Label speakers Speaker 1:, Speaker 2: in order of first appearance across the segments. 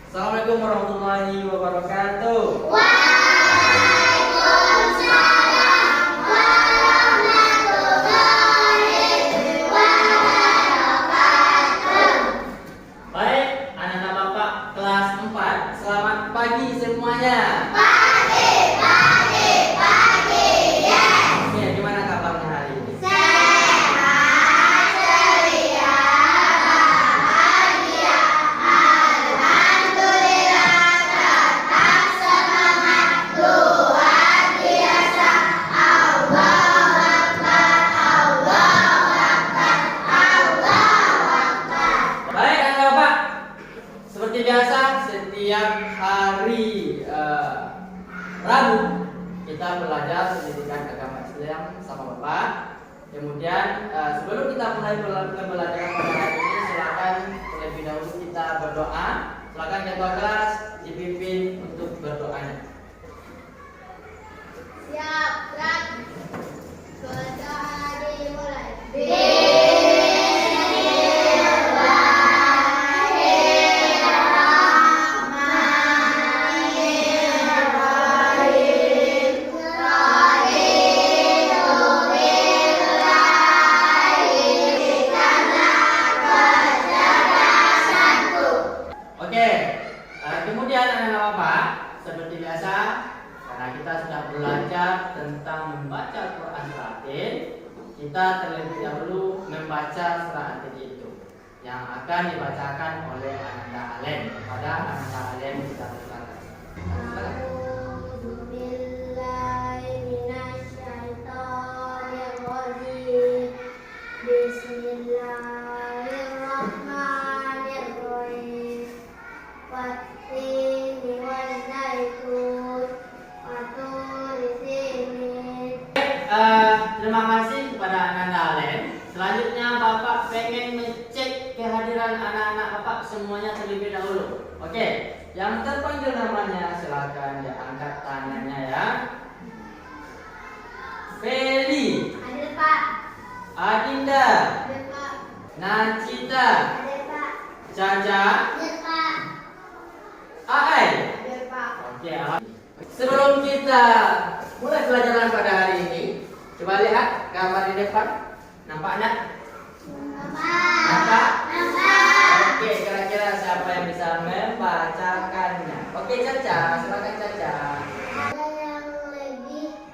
Speaker 1: Assalamualaikum warahmatullahi wabarakatuh.
Speaker 2: Waalaikumsalam warahmatullahi wabarakatuh.
Speaker 1: Baik, anak-anak Bapak kelas 4, selamat pagi semuanya. Oke, gimana kabarnya hari ini?
Speaker 2: Sehat, ceria, bahagia, alhamdulillah, tetap semangat, luar biasa. Allahu Akbar, Allahu Akbar, Allahu Akbar.
Speaker 1: Baik, anak Bapak. Seperti biasa, setiap hari Rabu kita belajar pendidikan agama Islam sama Bapak. Kemudian sebelum kita mulai pembelajaran pada hari ini, silakan terlebih dahulu kita berdoa. Silakan ketua kelas dipimpin untuk berdoanya.
Speaker 2: Siap, gerak. Bacaan dimulai. Bismillahirrahmanirrahim. Raditu billahi, berikanlah kecerdasanku.
Speaker 1: Oke, kemudian anak-anak Bapak, seperti biasa, karena kita sudah belajar tentang membaca Quran Latin, kita terlebih dahulu membaca surah Latin itu yang akan dibacakan oleh Ananda Alen. Kepada Ananda Alen kita persilakan.
Speaker 2: A'udzu billahi minasyaitonir rajim. Bismillahirrahmanirrahim. Wattini wan zaitun wa turi sinin.
Speaker 1: Terima kasih kepada Ananda Alen. Selanjutnya Bapak pengen ngecek kehadiran anak-anak Bapak semuanya terlebih dahulu. Oke, yang terpanggil namanya silakan diangkat tangannya ya. Feli,
Speaker 2: Ada Pak.
Speaker 1: Adinda,
Speaker 2: Ada Pak.
Speaker 1: Nachita,
Speaker 2: Ada Pak.
Speaker 1: Caca,
Speaker 2: Ada Pak.
Speaker 1: Ai.
Speaker 2: Ada Pak.
Speaker 1: Oke, sebelum kita mulai pelajaran pada hari ini, coba lihat gambar di depan. Nampak enggak? Nampak? Oke, kira-kira siapa yang bisa membacakannya? Oke, Caca, silakan Caca.
Speaker 2: Ada yang lebih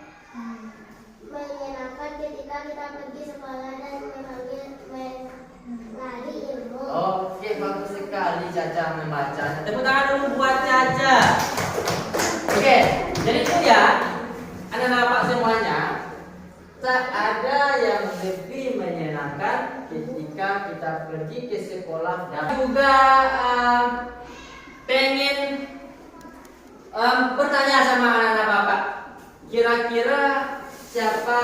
Speaker 2: menyenangkan ketika kita pergi sekolah dan mengenali ilmu.
Speaker 1: Oke, bagus sekali Caca membacanya. Tepuk tangan dulu buat Caca. Oke, jadi itu ya, anak-anak Bapak semuanya, tak ada yang lebih menyenangkan ketika kita pergi ke sekolah dan juga pengen bertanya sama anak-anak Bapak, kira-kira siapa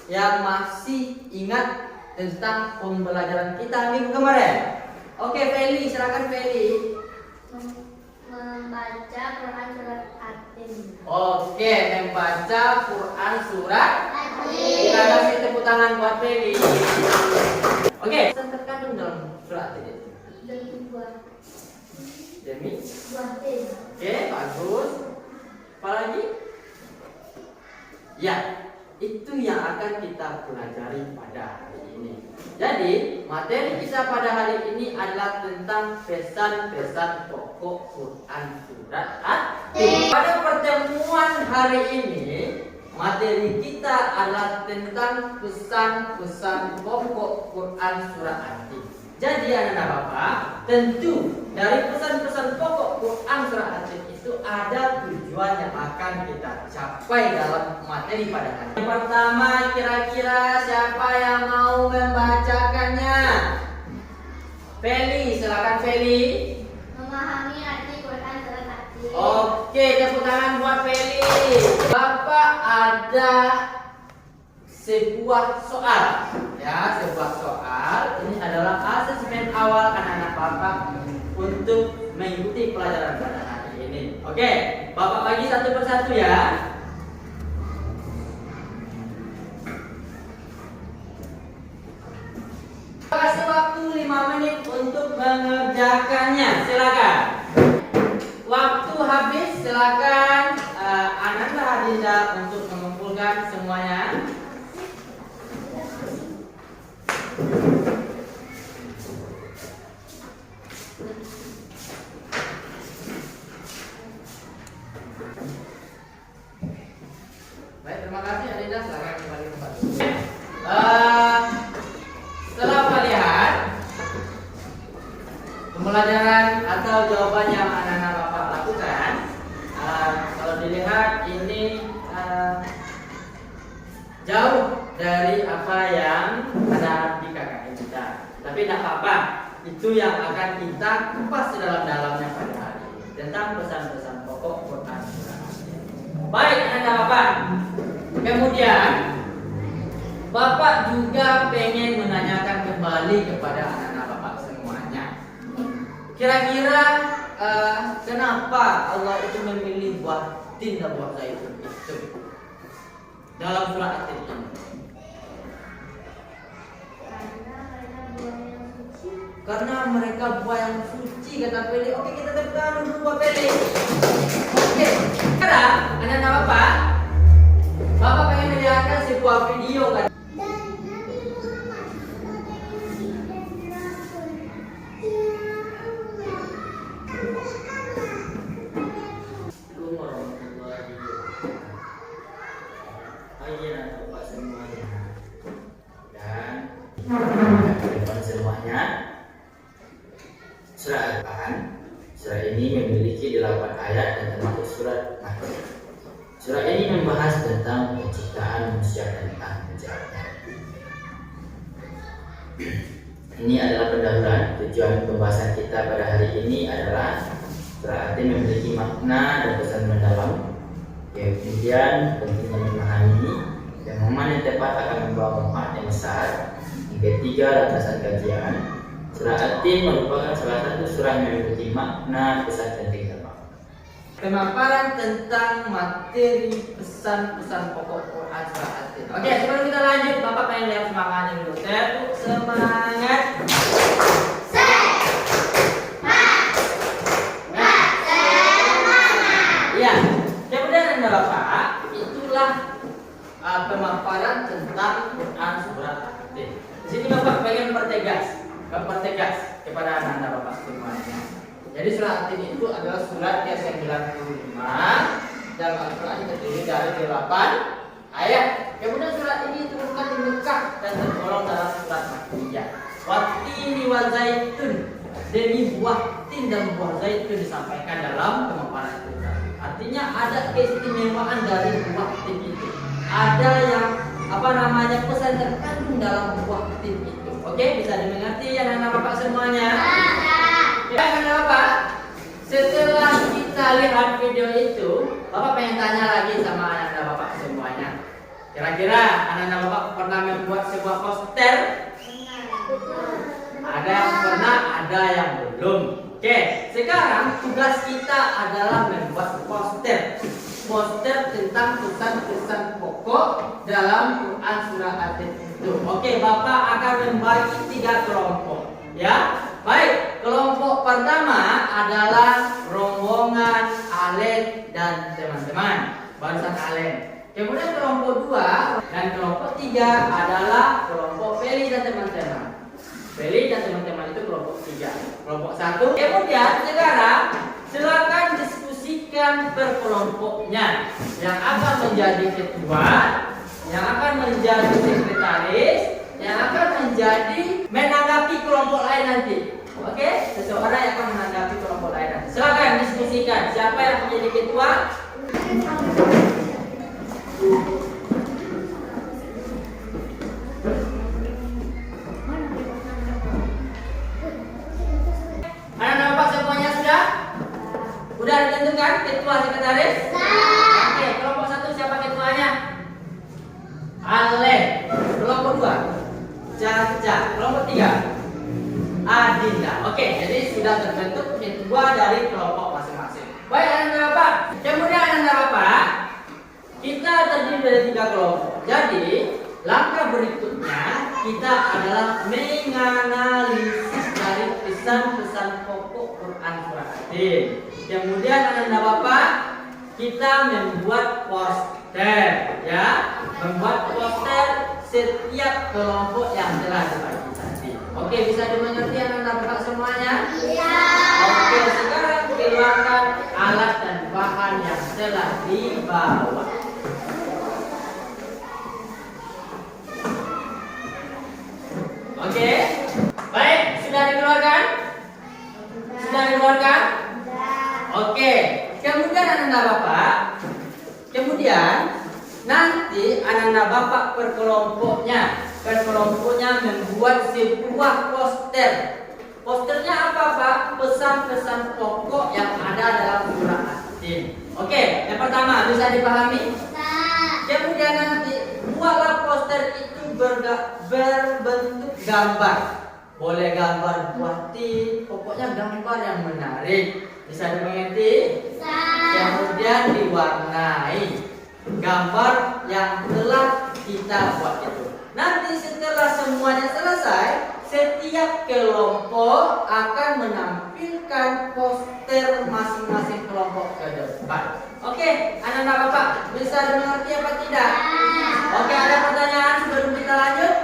Speaker 1: yang masih ingat tentang pembelajaran kita minggu kemarin? Oke, Feli, silakan Feli.
Speaker 2: Membaca Quran surat At-Tin.
Speaker 1: Oke, membaca Quran surat.
Speaker 2: At-Tin.
Speaker 1: Kita kasih tepuk tangan buat Feli. Oke, yang terkandung dalam surat ini
Speaker 2: Demi buah
Speaker 1: demi.
Speaker 2: tin.
Speaker 1: Oke, bagus. Apa lagi? Ya, itu yang akan kita pelajari pada hari ini. Jadi, materi kita pada hari ini adalah tentang pesan-pesan pokok Quran surat At-Tin. Pada pertemuan hari ini, materi kita adalah tentang pesan-pesan pokok Quran surat At-Tin. Jadi anak-anak Bapak, tentu dari pesan-pesan pokok Quran surat At-Tin itu ada tujuan yang akan kita capai dalam materi pada hari ini. Yang pertama, kira-kira siapa yang mau membacakannya? Feli, silakan Feli.
Speaker 2: Memahami arti Quran surat At-Tin.
Speaker 1: Oke, tepuk tangan buat Feli. Bapak ada sebuah soal, ya, sebuah soal. Ini adalah asesmen awal anak-anak Bapak untuk mengikuti pelajaran pada hari ini. Oke, Bapak bagi satu persatu ya. Kasih waktu 5 menit untuk mengerjakannya. Silakan. waktu habis, silakan Ananda Hadinda untuk mengumpulkan semuanya. Baik, terima kasih Adinda, silakan kembali ke tempat. Setelah melihat pembelajaran atau jawaban yang anak-anak Bapak lakukan, kalau dilihat ini jauh dari apa yang ada di KKN kita. Tapi tidak apa-apa, itu yang akan kita kupas sedalam-dalamnya pada hari ini tentang pesan-pesan pokok Quran Surah Al-Fatihah. Baik anak Bapak, kemudian Bapak juga pengen menanyakan kembali kepada anak-anak Bapak semuanya. Kira-kira kenapa Allah itu memilih buah tin dan buah zaitun itu dalam surah At-Tin ini? Karena mereka buah yang suci, kata Peli. Oke, kita tekan dulu buah Peli. Oke, sekarang anak-anak Bapak pengen melihatkan sebuah video kan? Semuanya, surah Al-Quran. Surah ini memiliki 8 ayat dan termasuk surat Makkiyah. Surah ini membahas tentang penciptaan manusia dan tentang penjaraannya. Ini adalah pendahuluan. Tujuan pembahasan kita pada hari ini adalah surah At-Tin memiliki makna dan pesan mendalam. Kemudian pentingnya memahami dan momen yang tepat akan membawa manfaat yang besar. Yang ketiga, landasan kajian. Surah At-Tin merupakan salah satu surah yang memiliki makna pesan penting dan makna. Pemaparan tentang materi pesan-pesan pokok Quran surah At-Tin. Oke, sebelum kita lanjut, Bapak pengen lihat semangatnya dulu. Semangat. Ya, kemudian Anda Bapak, itulah pemaparan tentang Quran surah At-Tin. Di sini Bapak pengen mempertegas kepada anak-anak Bapak semuanya. Jadi surah At-Tin itu adalah surat yang 95 dan Al-Quran terdiri dari 8 ayat. Kemudian surat ini diturunkan di Mekah dan tergolong dalam surat Makkiyah. Wattini wa zaitun, demi buah tin dan buah zaitun disampaikan dalam pemaparan itu. Artinya ada keistimewaan dari buah tin itu. Ada yang pesan terkandung dalam buah tin itu. Oke, bisa dimengerti ya anak Bapak semuanya? Ya anak Bapak, setelah kita lihat video itu, Bapak pengen tanya lagi sama anak Bapak semuanya. Kira-kira anak Bapak pernah membuat sebuah poster? Ada yang pernah, ada yang belum. Oke, sekarang tugas kita adalah membuat poster tentang pesan-pesan pokok dalam Quran surah At-Tin itu. Oke, Bapak akan membagi 3 kelompok. Ya, baik. Kelompok pertama adalah rombongan Alen dan teman-teman, barisan Alen. Kemudian kelompok 2 dan kelompok 3 adalah kelompok Feli dan teman-teman. Feli dan teman-teman itu kelompok 3. Kelompok 1. Kemudian sekarang silakan diskusikan per kelompoknya. Yang akan menjadi ketua, yang akan menjadi sekretaris, yang akan menjadi menanggapi kelompok lain nanti. Oke, seseorang yang akan menanggapi kelompok lain nanti. Silakan diskusikan siapa yang menjadi ketua. Anak-anak Bapak semuanya sudah? Sudah ditentukan ketua sekretaris? Oke, kelompok 1 siapa ketuanya? Ale. Kelompok 2 Caca. Kelompok 3 Adinda. Oke, jadi sudah terbentuk ketua dari kelompok masing-masing. Baik anak-anak Bapak. Kemudian anak-anak Bapak, kita terdiri dari 3 kelompok. Jadi langkah berikutnya kita adalah menganalisis dari pesan-pesan pokok Quran surah At-Tin. Kemudian anak-anak Bapak, kita membuat poster, ya, membuat poster setiap kelompok yang telah dibagi tadi. Oke, bisa dimengerti anak-anak Bapak semuanya?
Speaker 2: Iya.
Speaker 1: Oke, sekarang keluarkan alat dan bahan yang telah dibawa. Oke, baik, sudah dikeluarkan? Sudah dikeluarkan? Oke, kemudian anak-anak Bapak, nanti anak-anak Bapak per kelompoknya membuat sebuah poster. Posternya apa Pak? Pesan-pesan pokok yang ada dalam surah At-Tin. Oke, yang pertama bisa dipahami? Kemudian nanti buatlah poster itu berbentuk gambar. Boleh gambar buatin, pokoknya gambar yang menarik. Bisa dimengerti? Kemudian diwarnai gambar yang telah kita buat itu. Nanti setelah semuanya selesai, setiap kelompok akan menampilkan poster masing-masing kelompok ke depan. Oke, anak-anak Bapak bisa dimengerti apa tidak? Oke, ada pertanyaan sebelum kita lanjut?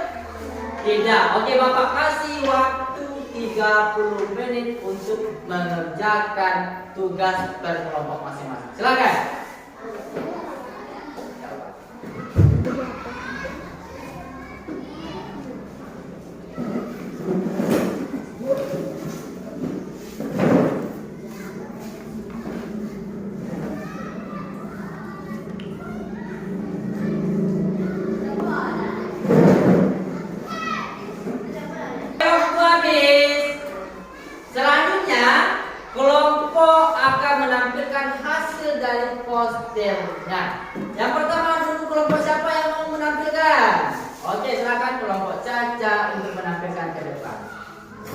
Speaker 1: Tidak. Oke, Bapak kasih waktu 30 menit untuk mengerjakan tugas per kelompok masing-masing. Silakan. Selanjutnya, kelompok akan menampilkan hasil dari posternya. Yang pertama dulu kelompok siapa yang mau menampilkan? Oke, silakan kelompok Caca untuk menampilkan ke depan.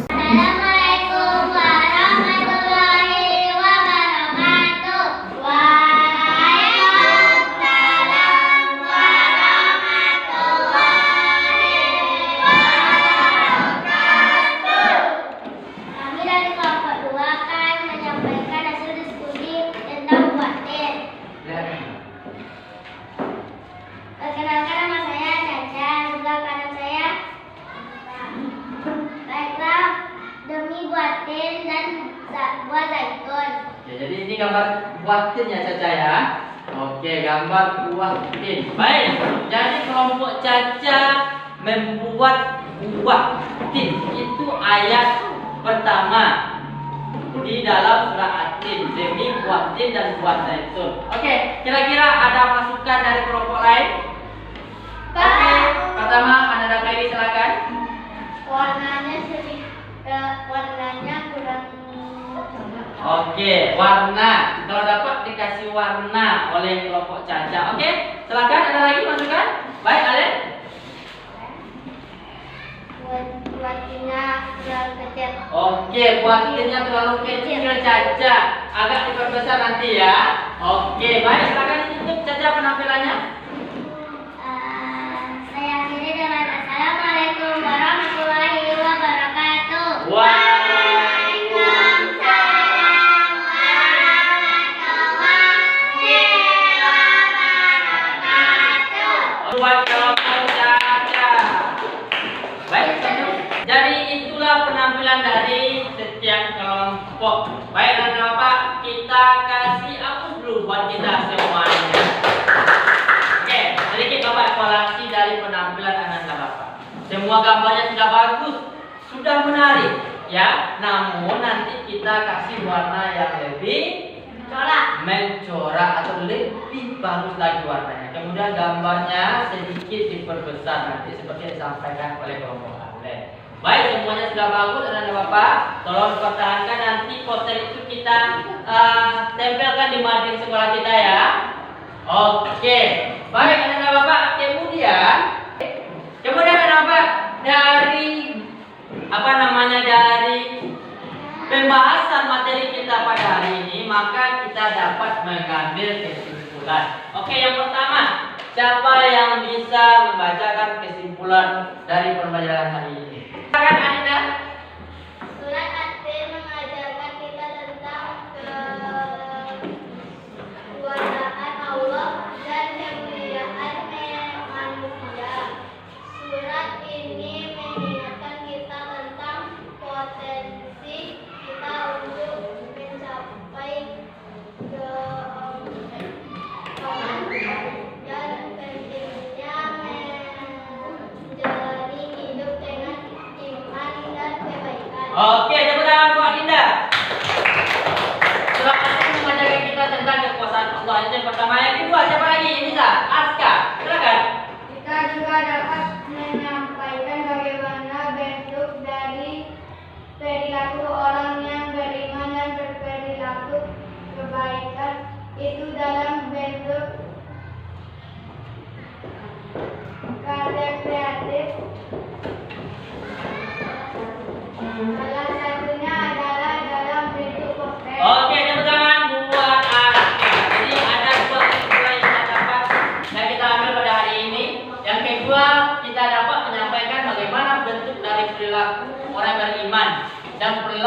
Speaker 2: Assalamualaikum warahmatullahi wabarakatuh. Waalaikumsalam warahmatullahi wabarakatuh. Kami dari kelompok 2 akan menyampaikan hasil diskusi tentang buatin. Perkenalkan, nama saya Caca, sebelah kanan saya baiklah demi buatin dan buah zaitun.
Speaker 1: Oke, jadi ini gambar buatin ya Caca ya. Oke, gambar buatin. Baik, jadi kelompok Caca membuat buah tin. Itu ayat pertama di dalam surah At-Tin, demi buatin dan buah zaitun. Oke, kira-kira ada masukan dari kelompok lain? Oke, pertama anak-anak Ferry silakan.
Speaker 2: Warnanya kurang.
Speaker 1: Oke, warna. Kalau dapat dikasih warna oleh kelompok Caca. Oke, silakan. Ada lagi masukan? Baik, Alen.
Speaker 2: Buatinnya kurang kecil.
Speaker 1: Oke, buatinnya terlalu kecil Caca. Agak diperbesar nanti ya. Oke, baik. Silakan ditutup Caca penampilannya.
Speaker 2: Saya akhiri dengan Assalamualaikum warahmatullahi wabarakatuh.
Speaker 1: Waalaikumsalam
Speaker 2: warahmatullahi wabarakatuh.
Speaker 1: Buat kelompok Caca. Baik, jadi itulah penampilan dari setiap kelompok. Baik, anak Bapak, kita kasih hapus dulu buat kita semuanya. Oke, sedikit Bapak evaluasi dari penampilan anak Bapak. Semua gambarnya sudah bagus, sudah menarik, ya. Namun nanti kita kasih warna yang lebih mencorak atau lebih bagus lagi warnanya. Kemudian gambarnya sedikit diperbesar nanti seperti yang disampaikan oleh kelompok Alen. Baik, semuanya sudah bagus anak Bapak. Tolong pertahankan, nanti poster itu kita tempelkan di mading sekolah kita ya. Oke, baik anak Bapak. Kemudian anak Bapak, dari pembahasan materi kita pada hari ini, maka kita dapat mengambil kesimpulan. Oke, yang pertama, siapa yang bisa membacakan kesimpulan dari pembelajaran hari ini? Silakan Anida.
Speaker 2: Surat At-Tin mengajarkan kita tentang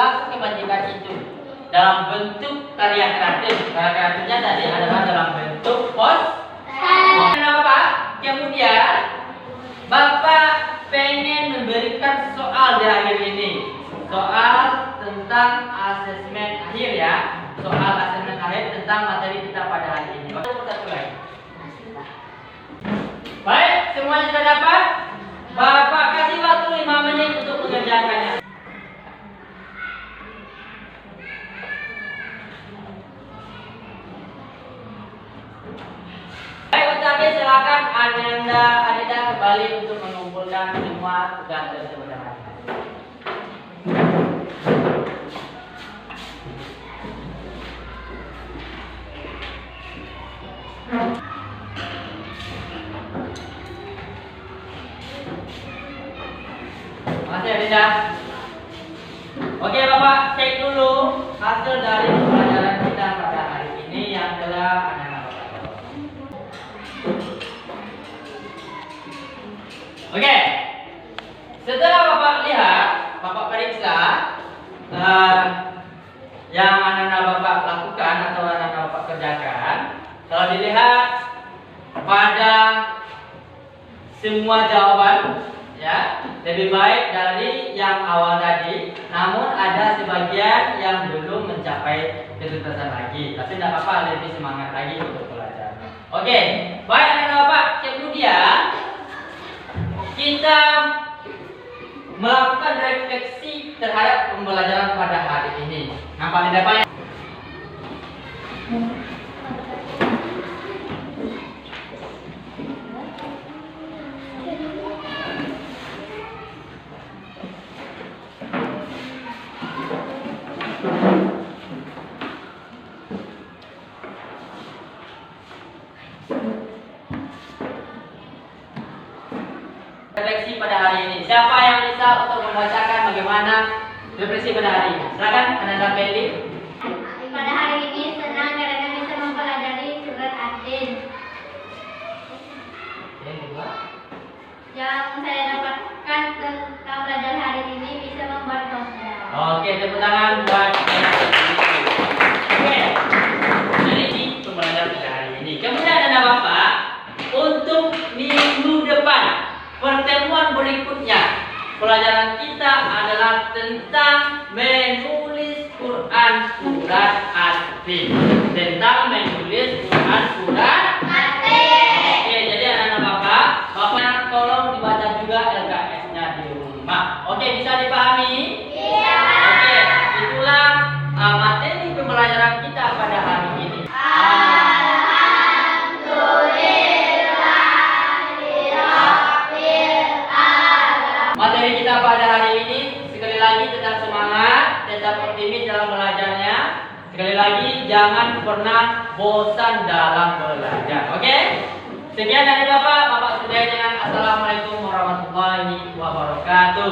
Speaker 1: perilaku kebajikan itu dalam bentuk karya kreatif. Karya kreatifnya tadi adalah dalam bentuk poster. Bapak, kemudian Bapak pengen memberikan soal di akhir ini. Soal tentang asesmen akhir ya. Soal asesmen akhir tentang materi kita pada hari ini. Satu lagi. Baik, semuanya sudah dapat? Bapak kasih waktu 5 menit untuk mengerjakannya. Baik, Ustaz, silakan Ananda kembali untuk mengumpulkan semua tugas tersebut. Makasih Adinda. Oke Bapak, cek dulu hasil dari pelajaran kita pada hari ini yang telah Anda Bapak. Oke, setelah Bapak lihat, Bapak periksa yang anak-anak Bapak lakukan atau anak-anak Bapak kerjakan. Kalau dilihat pada semua jawaban, ya, lebih baik dari yang awal tadi. Namun ada sebagian yang belum mencapai ketuntasan lagi. Tapi tidak apa-apa, lebih semangat lagi untuk belajar. Oke, baik anak-anak Bapak. Kemudian kita melakukan refleksi terhadap pembelajaran pada hari ini. Nampak tidak Pak? Refleksi pada hari ini. Siapa yang bisa untuk membacakan bagaimana refleksi pada hari ini? Silakan, Ananda Feli.
Speaker 2: Pada hari ini senang karena bisa mempelajari surat Ad-Din. Yang saya dapatkan tentang pelajaran hari ini bisa membuat poster.
Speaker 1: Oke, tepuk tangan buat Oke, jadi ini pembelajaran pada hari ini. Kemudian anak Bapak, untuk minggu depan, pertemuan berikutnya, pelajaran kita adalah tentang menulis Quran surat Ad-Din. Tentang menulis Quran surat Ad-Din. Oke, jadi anak-anak Bapak tolong dibaca juga LKS-nya di rumah. Oke, bisa dipahami?
Speaker 2: Iya.
Speaker 1: Oke, itulah materi pembelajaran kita pada hari ini. Materi kita pada hari ini sekali lagi tetap semangat, tetap optimis dalam belajarnya. Sekali lagi jangan pernah bosan dalam belajar. Oke? Sekian dari Bapak. Bapak sudah dengan assalamualaikum warahmatullahi wabarakatuh.